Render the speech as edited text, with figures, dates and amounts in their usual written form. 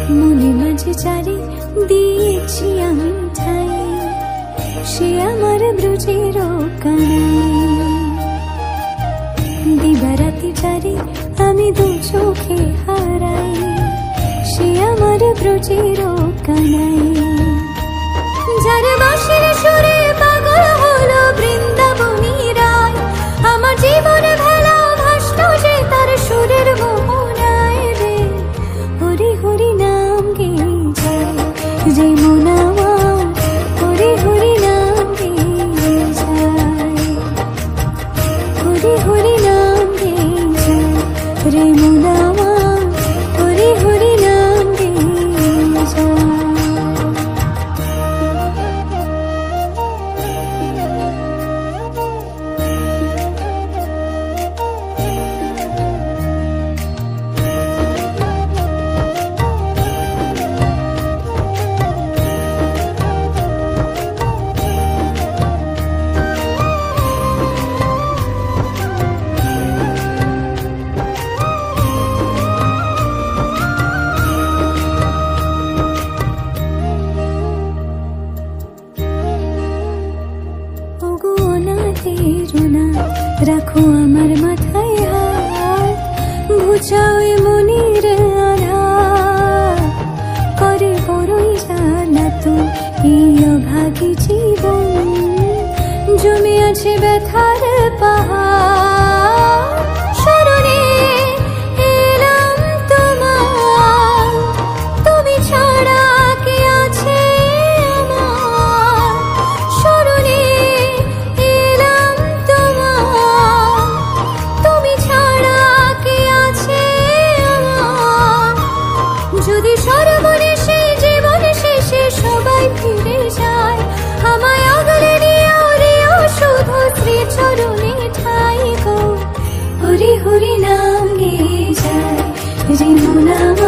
মনে মাঝে চারি দিয়েছি আমি ঠাই, সে আমার ব্রজের কানাই। দিবারাতি চারি আমি দু চোখে হারাই, সে আমার ব্রজের কানাই। যার বাঁশির সুরে পাগল হলো বৃন্দাবনী রায়, আমার জীবনে ভেলা ভাসল যে তার সুরের মোহনায় রে। হরি হরি নাম গেয়ে যায় রে মন আমার, হরি হরি নাম গেয়ে যায়, হরি হরি নাম গেয়ে যায় রে মন আমার, হরি হরি নাম গেয়ে যায়। রাখো আমার মাথায় হাত, ঘুচাও মনির আধার, করে বড়ই জানা তো এই অভাগী জীবন, জমে আছে ব্যথার পাহাড়। শরণে এলাম তোমার, তুমি ছাড়া কে আছে আমার। শরণে এলাম তোমার, তুমি ছাড়া কে আছে আমার। যদি সর্বনেশে জীবন শেষে সবাই ফিরে যায়, আমায় আগলে নিও শুধু শ্রী চরণে ঠাই গো। হরি হরি নাম গেয়ে যায় রে মন আমার।